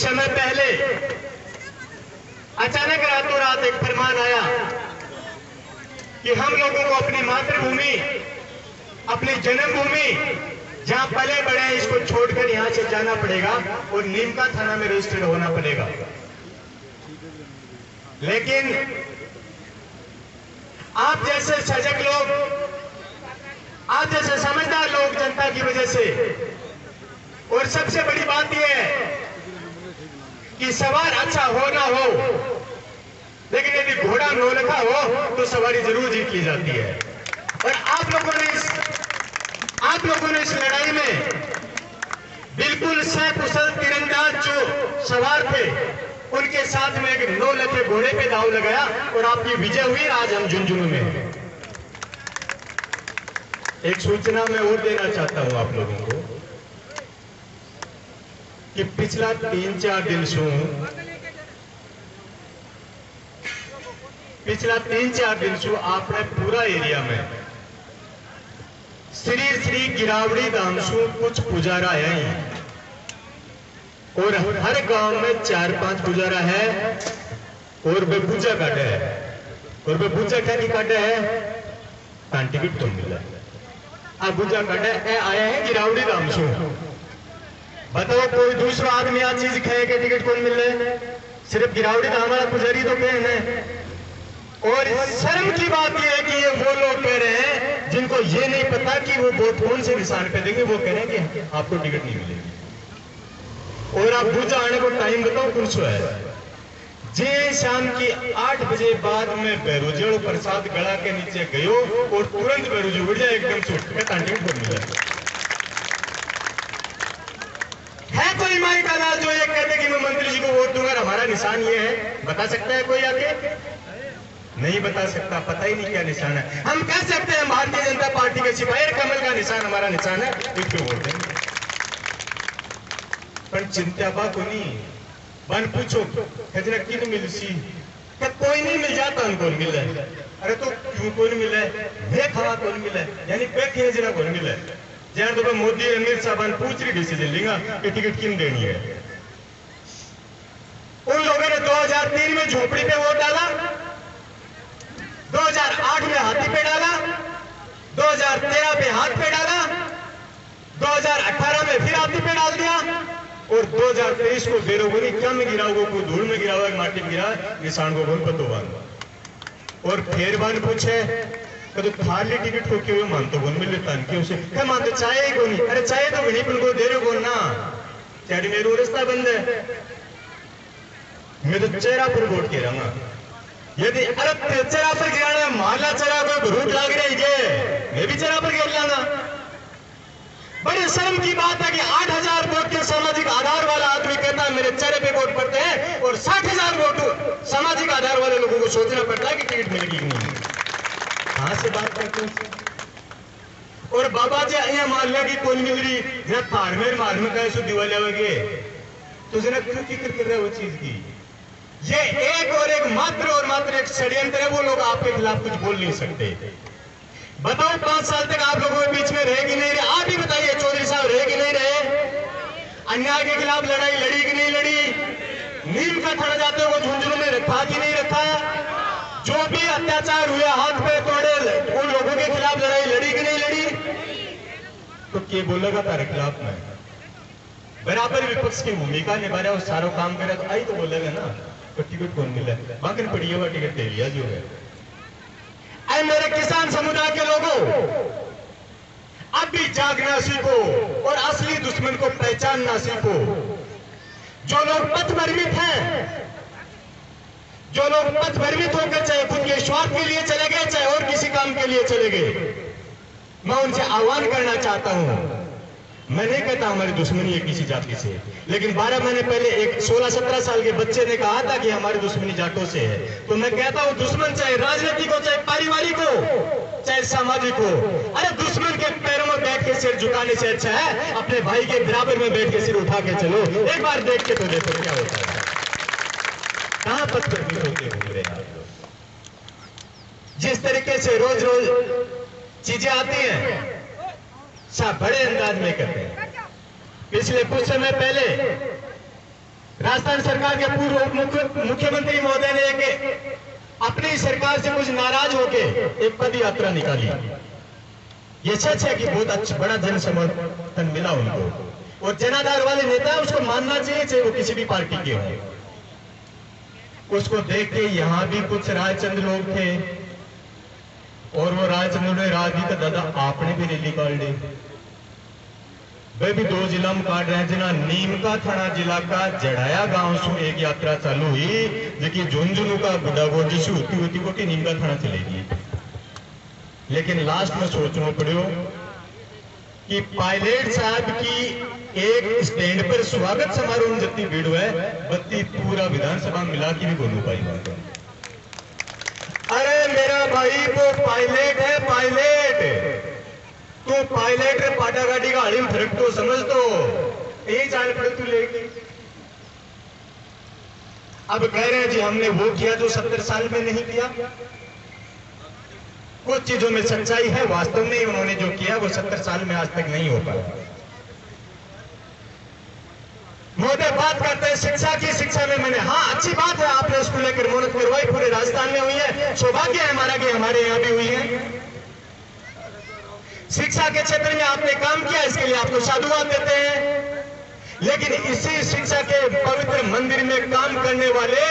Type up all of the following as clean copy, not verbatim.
समय पहले अचानक रातों रात एक फरमान आया कि हम लोगों को अपनी मातृभूमि, अपनी जन्मभूमि जहां पले बड़े हैं, इसको छोड़कर यहां से जाना पड़ेगा और नीमका थाना में रजिस्टर्ड होना पड़ेगा। लेकिन आप जैसे सजग लोग, आप जैसे समझदार लोग जनता की वजह से, और सबसे बड़ी बात यह है कि सवार अच्छा हो ना हो, लेकिन यदि घोड़ा नौलखा हो तो सवारी जरूर जीत ली जाती है। और आप लोगों ने इस लड़ाई में बिल्कुल सकुशल तीरंदाज जो सवार थे उनके साथ में एक नौलखे घोड़े पे दाव लगाया और आपकी विजय हुई। आज हम झुंझुनू में एक सूचना मैं और देना चाहता हूं आप लोगों को कि पिछला 3-4 दिन से आपने पूरा एरिया में श्री गिरावड़ी धाम से कुछ पुजारा है और हर गांव में 4-5 पुजारा है और वे पूजा काटे है। और वे पूजा क्या नहीं काटे है, टिकट तो मिला अब पूजा काटे आया है गिरावड़ी धाम से। बताओ कोई दूसरा आदमी आज चीज खाए के टिकट कौन मिल रहा है? सिर्फ गिरावड़ी धाम वाला पुजारी तो कह रहे हैं। और शर्म की बात यह है कि ये वो लोग कह रहे हैं जिनको ये नहीं पता कि वो वोट कौन से निशान पे देंगे, वो कह रहे हैं कि आपको टिकट नहीं मिलेगी। और आप पूजा आने को टाइम बताओ कौन सा है? जे शाम की 8 बजे बाद में बेरोजड़ प्रसाद गला के नीचे गयो और तुरंत बेरोजड़ उड़ जाए एकदम से उठ के टिकट को मिला। है कोई माई का लाल जो ये कहते कि मैं मंत्री जी को वोट दूंगा, हमारा निशान ये है? बता सकता है कोई आके? नहीं बता सकता, पता ही नहीं क्या निशान है। हम कह सकते हैं भारतीय जनता पार्टी के सिपाही कमल का निशान हमारा निशान है, इसको वोट देंगे। पर चिंता बा को नहीं बन पूछो खजना किन मिल सी क्या कोई नहीं मिल जाता उनको मिले। अरे तो क्यों कौन मिले? वे खवा कौन मिले, यानी पे खेजना कौन मिले। जहां तो मोदी अमीर साहब पूछ रही डिसीजन लेगा कि टिकट किन देनी है। उन लोगों ने 2003 में झोपड़ी पे वोट डाला, 2008 में हाथी पे डाला, 2013 पे हाथ पे डाला, 2018 में फिर हाथी पे डाल दिया और 2023 को बेरोगनी क्या में गिरा, को धूल में गिरा हुआ, माटी में गिरा, निशान को बोल पतो बांध। और फिर बान पूछे तो खाली टिकट को क्यों मानते कौन मिले तान के उसे क्या मानते? चाहे ही कौन? अरे चाहे तो गणित को दे रहे कौन ना, चाहे मेरू रास्ता बंद है। मैं तो चेहरा पर वोट के रहा यदि अरे चेहरा पर गिराना माला चेहरा को रूट लाग रही है, मैं भी चेहरा पर गिर लाना। बड़ी शर्म की बात है कि 8000 वोट के सामाजिक आधार वाला आदमी कहता है मेरे चेहरे पे वोट पड़ते हैं और 60,000 वोट सामाजिक आधार वाले लोगों को सोचना पड़ता है कि टिकट मिलेगी कि नहीं। कहां से बात करते हैं? और बाबा जी अहिया मान लिया कि कोई मिल रही जब फार्मेर मालूम कैसे दिवा लेवगे तो जरा क्यों फिक्र कर रहे हो चीज की? ये एक मात्र एक षड्यंत्र है। वो लोग आपके खिलाफ कुछ बोल नहीं सकते। बताओ 5 साल तक आप लोगों के बीच में रहे कि नहीं रहे? आप ही बताइए चौधरी साहब, रहे कि नहीं रहे? अन्याय के खिलाफ लड़ाई लड़ी कि नहीं लड़ी? नीम का थड़ जाते हो झुंझुनू में रखा कि नहीं रखा? जो भी अत्याचार हुए, हाथ पे तोड़े, उन लोगों के खिलाफ लड़ाई लड़ी कि नहीं लड़ी? तो क्या बोलेगा तारे खिलाफ में? बराबर विपक्ष की भूमिका निभा रहा है और सारा काम करे तो आई तो बोलेगा ना। तो टिकट कौन मिला? बाकी पड़ी हुआ टिकट दे लिया जो है। ऐ मेरे किसान समुदाय के लोगों, अब भी जागना सीखो और असली दुश्मन को पहचानना सीखो। जो लोग पथभ्रमित हैं, जो लोग पथभ्रमित होकर चाहे खुद के स्वार्थ के लिए चले गए, चाहे और किसी काम के लिए चले गए, मैं उनसे आह्वान करना चाहता हूं। मैं नहीं कहता हमारी दुश्मनी है किसी जाति से, लेकिन 12 महीने पहले एक 16-17 साल के बच्चे ने कहा था कि हमारी दुश्मनी जाटों से है। तो मैं कहता हूं दुश्मन चाहे राजनीतिक हो, चाहे पारिवारिक हो, चाहे सामाजिक हो, अरे दुश्मन के पैरों में बैठ के सिर झुकाने से अच्छा है अपने भाई के बराबर में बैठ के सिर उठा के चलो। एक बार देख के तो देखो क्या होता है। कहां पथभ्रमित होते घूम रहे हैं आप लोग? जिस तरीके से रोज रोज चीजें आती हैं सब बड़े अंदाज में करते हैं। पिछले कुछ समय पहले राजस्थान सरकार के पूर्व मुख्यमंत्री महोदय ने एक अपनी सरकार से कुछ नाराज होके एक पद यात्रा निकाली। ये सच है कि बहुत अच्छा बड़ा जन समर्थन मिला उनको, और जनाधार वाले नेता उसको मानना चाहिए, चाहे वो किसी भी पार्टी के हों। उसको देख के यहाँ भी कुछ रायचंद लोग थे, और वो रायचंद ने राजी का दादा आपने भी रैली काट ली। वे भी 2 जिला में काट रहे हैं। जना नीम का थाना जिला का जड़ाया गांव से एक यात्रा चालू हुई, जो झुंझुनू का बुढ़ागोड़ जिसे होती होती कोटी नीम का थाना चलेगी। लेकिन लास्ट में सोचना पड़ो कि पायलट साहब की एक स्टैंड पर स्वागत समारोह में जितनी भीड़ है, बत्ती पूरा विधानसभा मिला के भी बोलू पाई। अरे मेरा भाई वो पायलट है, पायलट। तू पायलट रे पाटा गाड़ी का हड़ीम फर्क तो समझ, तो यही चाल पड़े तू लेगी। अब कह रहे हैं जी हमने वो किया जो 70 साल में नहीं किया। कुछ चीजों में सच्चाई है, वास्तव में उन्होंने जो किया वो 70 साल में आज तक नहीं हो पाया। मोदी बात करते हैं शिक्षा की। शिक्षा में मैंने, हाँ अच्छी बात है, आपने उसको लेकर मोहनत करवाई, पूरे राजस्थान में हुई है, सौभाग्य है हमारा कि हमारे यहाँ भी हुई है। शिक्षा के क्षेत्र में आपने काम किया, इसके लिए आपको साधुवाद देते हैं। लेकिन इसी शिक्षा के पवित्र मंदिर में काम करने वाले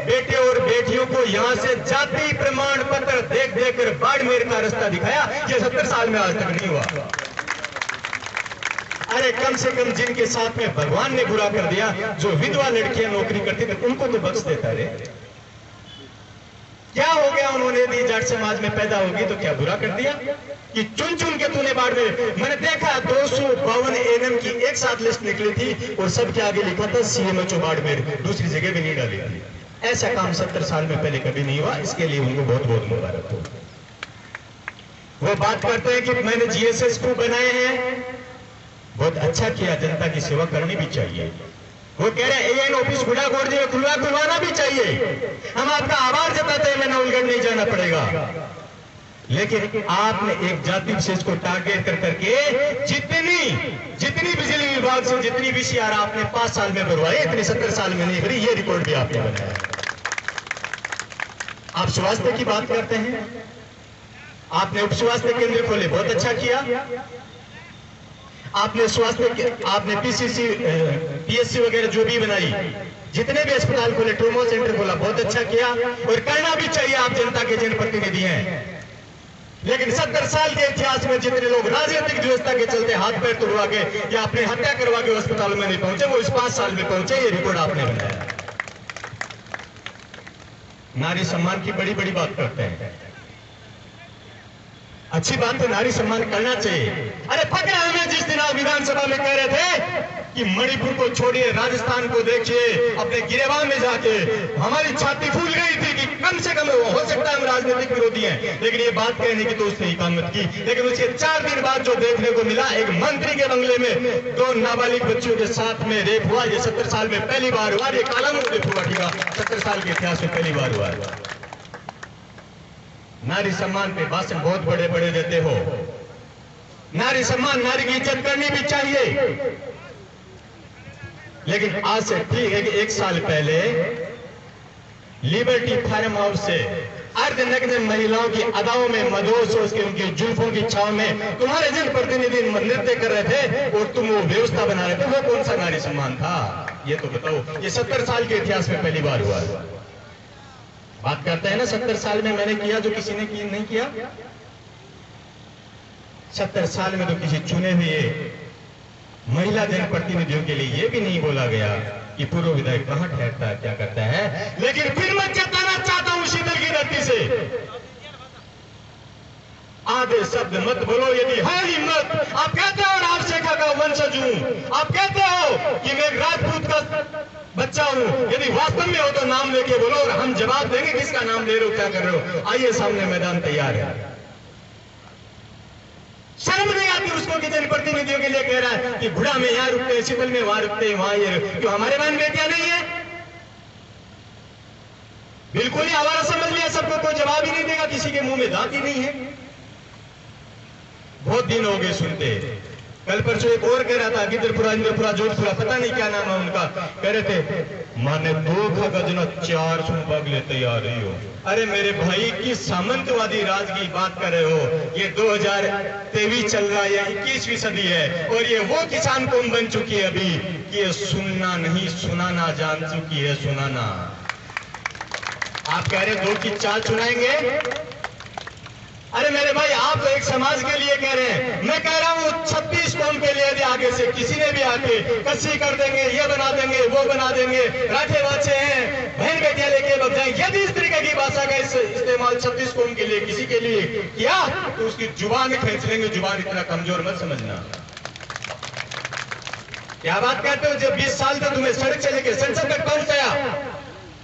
बेटे और बेटियों को यहां से जाति प्रमाण पत्र देख देकर बाड़मेर का रास्ता दिखाया, ये 70 साल में आज तक नहीं हुआ। अरे कम से कम जिनके साथ में भगवान ने बुरा कर दिया, जो विधवा लड़कियां नौकरी करती थी, उनको तो बख्श देता रे। क्या हो गया, उन्होंने यदि जाट समाज में पैदा होगी तो क्या बुरा कर दिया कि चुन चुन के तूने बाड़मेर। मैंने देखा 252 एनएम की एक साथ लिस्ट निकली थी और सबके आगे लिखा था सीएमएचओ बाड़मेर, दूसरी जगह भी नहीं डाली थी। ऐसा काम 70 साल में पहले कभी नहीं हुआ, इसके लिए उनको बहुत बहुत मुबारक हो। वो बात करते हैं कि मैंने जीएसएस को बनाए हैं, बहुत अच्छा किया, जनता की सेवा करनी भी चाहिए। वो कह रहे हैं एएन ऑफिस गुड़ागोड़ जी में खुलवाना भी चाहिए। हम आपका आभार जताते हैं, नवलगढ़ नहीं जाना पड़ेगा। लेकिन आपने एक जाति विशेष को टारगेट कर करके जितनी बिजली विभाग से जितनी वीसीआर आपने 5 साल में भरवाई, इतनी 70 साल में नहीं भरी। ये रिकॉर्ड भी आपने बनाया। आप स्वास्थ्य की बात करते हैं, आपने उप स्वास्थ्य केंद्र खोले, बहुत अच्छा किया। आपने पीएससी वगैरह जो भी बनाई, जितने भी अस्पताल खोले, ट्रोमा सेंटर खोला, बहुत अच्छा किया और करना भी चाहिए। आप जनता के जनप्रतिनिधि हैं। लेकिन 70 साल के इतिहास में जितने लोग राजनीतिक व्यवस्था के चलते हाथ पैर तोड़वा के या अपने हत्या करवा के अस्पतालों में नहीं पहुंचे, वो इस 5 साल में पहुंचे। ये रिकॉर्ड आपने बनाया। नारी सम्मान की बड़ी बड़ी बात करते हैं, अच्छी बात है, नारी सम्मान करना चाहिए। अरे पकड़ा हमें जिस दिन आप विधानसभा में कह रहे थे कि मणिपुर को छोड़िए, राजस्थान को देखिए, अपने गिरेबान में जाके हमारी छाती फूल गई थी कि कम से कम हो सकता है हम राजनीतिक विरोधी हैं, लेकिन ये बात कहने की तो उसने इकामत की। लेकिन उसके 4 दिन बाद जो देखने को मिला, एक मंत्री के बंगले में 2 नाबालिग बच्चियों के साथ में रेप हुआ। ये 70 साल में पहली बार हुआ। ये कालामुख रेप हुआ, ठीक है, 70 साल के इतिहास में पहली बार हुआ। नारी सम्मान पे भाषण बहुत बड़े बड़े देते हो। नारी सम्मान, नारी की इज्जत करनी भी चाहिए। लेकिन आज से ठीक है कि 1 साल पहले लिबर्टी फार्म हाउस से अर्धनग्न महिलाओं की अदाओं में मदोश हो के उनकी जुल्फों की छाव में तुम्हारे जनप्रतिनिधि नृत्य कर रहे थे और तुम वो व्यवस्था बना रहे थे, वो कौन सा नारी सम्मान था? ये तो बताओ। ये 70 साल के इतिहास में पहली बार हुआ। बात करते हैं ना 70 साल में मैंने किया जो किसी ने नहीं किया। 70 साल में तो किसी चुने हुए महिला जनप्रतिनिधियों के लिए यह भी नहीं बोला गया कि पूर्व विधायक कहां ठहरता है, क्या करता है। लेकिन फिर मैं चेताना चाहता हूं शीतल की धरती से, आधे शब्द मत बोलो। यदि है हिम्मत, आप कहते हो राव शेखा का वंशज हूं, आप कहते हो कि मैं राजपूत का बच्चा हूं, यदि वास्तव में हो तो नाम लेके बोलो और हम जवाब देंगे किसका नाम ले रहे हो, क्या कर रहे हो। आइए सामने मैदान तैयार है। शर्म नहीं आती उसको कि जनप्रतिनिधियों के लिए कह रहा है कि बुढ़ा में यहां रुकते हैं, शीतल में वहां रुकते हैं, वहां ये क्यों हमारे बहन बेटियां नहीं है? बिल्कुल ही आवारा समझ लिया सबको, कोई जवाब ही नहीं देगा, किसी के मुंह में दांत ही नहीं है। बहुत दिन हो गए सुनते, कल परसों एक और कह रहा था गिद्दरपुरा, इंद्रपुरा, जोधपुरा, पता नहीं क्या नाम है उनका, कह रहे थे माने 2 गजना 4 बगले तैयार रही हो। अरे मेरे भाई की सामंतवादी राज की बात कर रहे हो। ये 2023 चल रहा है, 21वीं सदी है, और ये वो किसान कौम बन चुकी है अभी कि ये सुनना नहीं सुनाना जान चुकी है, सुनाना। आप कह रहे 2 की चाल चुनाएंगे। अरे मेरे भाई आप तो एक समाज के लिए कह रहे हैं, मैं कह रहा हूँ 36 कौम के लिए यदि आगे से किसी ने भी आके कस्सी कर देंगे, ये बना देंगे, वो बना देंगे, राठे बाचे हैं, बहन बेटियां लेके बच जाएंगे, यदि इस तरीके की भाषा का इस्तेमाल 36 कौम के लिए किसी के लिए किया तो उसकी जुबान खींच लेंगे। जुबान इतना कमजोर मत समझना। क्या बात कहते हो? जब 20 साल तक तुम्हें सड़क से लेके संसद तक पहुंचाया,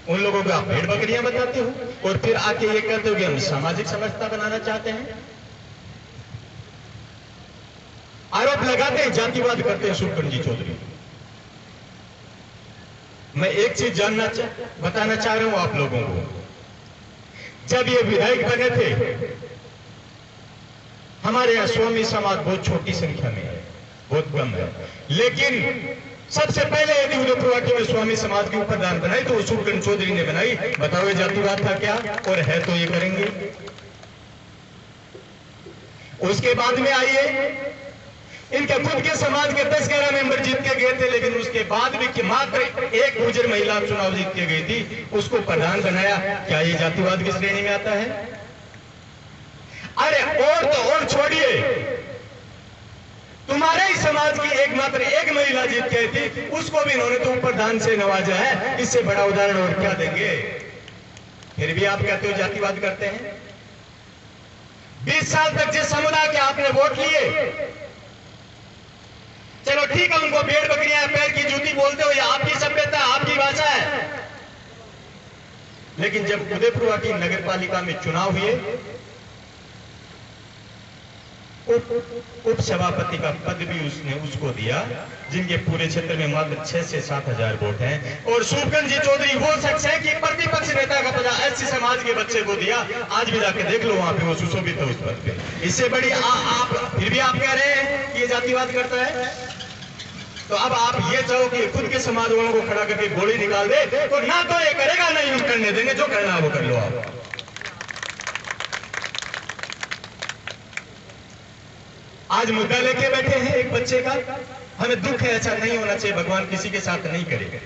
उन लोगों को आप भेड़ बकरियां बताते हो, और फिर आके ये कहते हो कि हम सामाजिक समरसता बनाना चाहते हैं। आरोप लगाते हैं, जातिवाद करते हैं शुभकर्ण जी चौधरी। मैं एक चीज बताना चाह रहा हूं आप लोगों को। जब ये विधायक बने थे, हमारे यहां स्वामी समाज बहुत छोटी संख्या में है, बहुत कम है, लेकिन सबसे पहले यदि उदयपुर में स्वामी समाज के ऊपर दान बनाई तो शुभकर्ण चौधरी ने बनाई। बताओ ये जातिवाद था क्या? और है तो ये करेंगे। उसके बाद में आइए, इनके खुद के समाज के 10-11 मेंबर जीत के गए थे, लेकिन उसके बाद भी कि मात्र एक गुर्जर महिला चुनाव जीत के गई थी, उसको प्रधान बनाया। क्या ये जातिवाद की श्रेणी में आता है? अरे और तो और छोड़िए, तुम्हारे ही समाज की एकमात्र एक महिला जीत गई थी, उसको भी इन्होंने तो प्रधान से नवाजा है। इससे बड़ा उदाहरण और क्या देंगे? फिर भी आप कहते हो जातिवाद करते हैं। 20 साल तक जिस समुदाय के आपने वोट लिए, चलो ठीक है, उनको भेड़ बकरियां पैर की जूती बोलते हो, ये आपकी सभ्यता, आपकी भाषा है, लेकिन जब उदयपुर की नगर पालिका में चुनाव हुए, उप सभापति का पद भी उसने उसको दिया, जिनके पूरे क्षेत्र में मात्र 6 से 7 हजार वोट हैं। और शुभकर्ण जी चौधरी वो शख्स है कि प्रतिपक्ष नेता का पद एससी समाज के बच्चे को दिया। आज भी जाके देख लो, वहां पे वो सुशोभित है उस पद पे। इससे बड़ी आप फिर भी आप कह रहे हैं कि ये जातिवाद करता है। तो अब आप ये चाहो कि खुद के समाज वालों को खड़ा करके गोली निकाल दे, तो ना तो ये करेगा, ना यूं करने देंगे। जो करना है वो कर लो आप। आज मुद्दा लेके बैठे हैं एक बच्चे का, हमें दुख है, ऐसा नहीं होना चाहिए, भगवान किसी के साथ नहीं करे,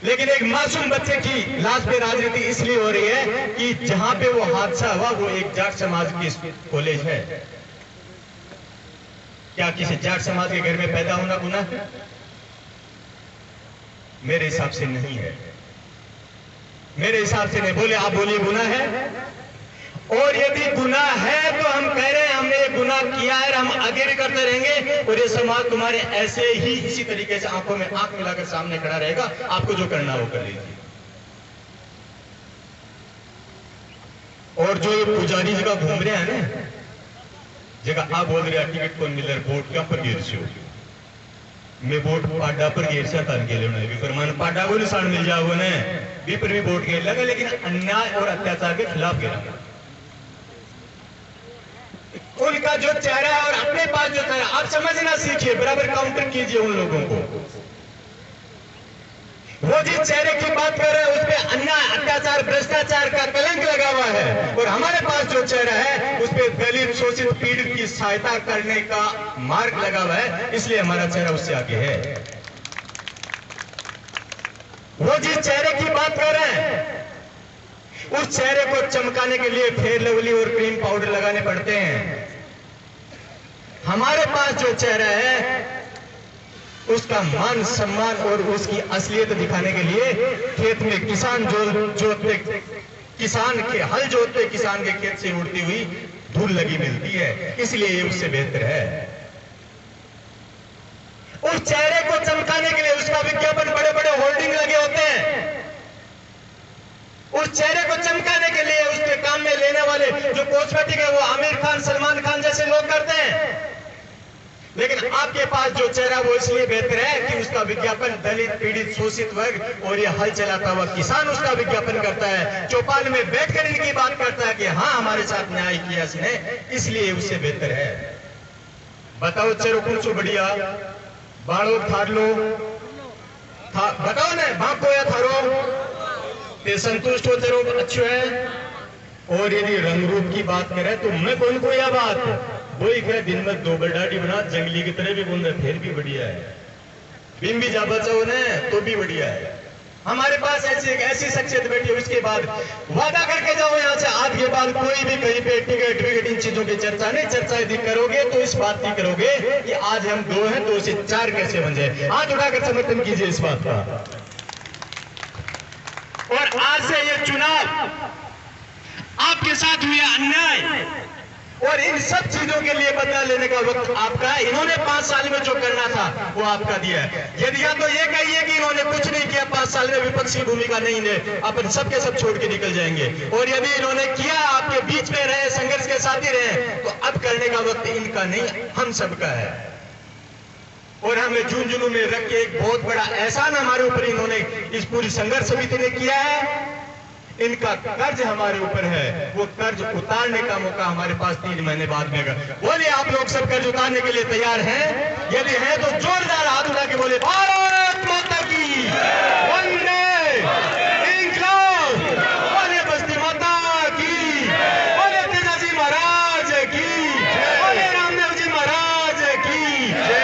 लेकिन एक मासूम बच्चे की लाश पे राजनीति इसलिए हो रही है कि जहां पे वो हादसा हुआ वो एक जाट समाज की कॉलेज है। क्या किसी जाट समाज के घर में पैदा होना गुनाह है? मेरे हिसाब से नहीं है, मेरे हिसाब से नहीं। बोले आप बोलिए गुनाह है, और यदि गुनाह है तो हम कह रहे हैं हमने ये गुनाह किया है, हम आगे भी करते रहेंगे, और ये समाज तुम्हारे ऐसे ही इसी तरीके से आंखों में आंख मिलाकर सामने खड़ा रहेगा। आपको जो करना वो कर लीजिए। और जो ये पुजारी जगह घूम रहे हैं ना, जगह आप बोल रहे टिकट कौन मिल रहा, वोट क्या पर गिर से मैं वोट पाडा पर गिर से तन के लिए भी पर मन पाडा को निशान मिल जाओगे ना भी पर भी वोट गिर लगा, लेकिन अन्याय और अत्याचार के खिलाफ गिरा। उनका जो चेहरा है और अपने पास जो चेहरा, आप समझना सीखिए, बराबर काउंटर कीजिए उन लोगों को। वो जिस चेहरे की बात कर रहे हैं उस पर अन्याय, अत्याचार, भ्रष्टाचार का कलंक लगा हुआ है, और हमारे पास जो चेहरा है उस पर दलित, शोषित, पीड़ित की सहायता करने का मार्ग लगा हुआ है, इसलिए हमारा चेहरा उससे आगे है। वो जिस चेहरे की बात कर रहे हैं उस चेहरे को चमकाने के लिए फेयर लवली और क्रीम पाउडर लगाने पड़ते हैं। हमारे पास जो चेहरा है उसका मान सम्मान और उसकी असलियत दिखाने के लिए खेत में किसान जोतते, किसान के हल जोतते किसान के खेत से उड़ती हुई धूल लगी मिलती है, इसलिए ये उससे बेहतर है। उस चेहरे को चमकाने के लिए उसका विज्ञापन बड़े बड़े होर्डिंग लगे होते हैं। उस चेहरे को चमकाने के लिए उसके काम में लेने वाले जो कॉस्मेटिक है वो आमिर खान, सलमान खान जैसे लोग करते हैं। लेकिन आपके पास जो चेहरा वो इसलिए बेहतर है कि उसका विज्ञापन दलित, पीड़ित, शोषित वर्ग और ये हल चलाता हुआ किसान उसका विज्ञापन करता है, चौपाल में बैठकर इनकी बात करता है कि हाँ हमारे साथ न्याय किया इसने, इसलिए उससे बेहतर है। बताओ चेरो कौन सो बढ़िया बाड़ो थार लो बताओ ना बाप को या थारो ते संतुष्ट हो चेरो अच्छो है। और यदि रंग रूप की बात करें तो मैं कौन को यह बात वही कह दिन में दो बडाडी बना जंगली की तरह भी बोल रहे फिर भी बढ़िया है। बिम भी जा बचाओ ने तो भी बढ़िया है। हमारे पास ऐसी शख्सियत बैठी है। उसके बाद वादा करके जाओ यहाँ से आज के बाद कोई भी कहीं पे टिकट विकट इन चीजों की चर्चा नहीं। चर्चा यदि करोगे तो इस बात की करोगे कि आज हम 2 हैं 2 से 4 कैसे बन जाए। हाथ उठाकर समर्थन कीजिए इस बात का। और आज से ये चुनाव आपके साथ हुए अन्याय और इन सब चीजों के लिए बदला लेने का वक्त आपका है। इन्होंने 5 साल में जो करना था वो आपका दिया है। यदि या तो ये कहिए कि इन्होंने कुछ नहीं किया 5 साल में विपक्षी भूमिका नहीं ले अपन सबके सब छोड़ के निकल जाएंगे। और यदि इन्होंने किया आपके बीच में रहे संघर्ष के साथ ही रहे तो अब करने का वक्त इनका नहीं हम सबका है। और हमें जून जुनू में रख के एक बहुत बड़ा एहसान हमारे ऊपर इन्होंने इस पूरी संघर्ष समिति ने किया है। इनका कर्ज हमारे ऊपर है। वो कर्ज उतारने का मौका हमारे पास 3 महीने बाद में। बोले आप लोग सब कर्ज उतारने के लिए तैयार हैं? यदि हैं तो जोरदार हाथ उठा के बोले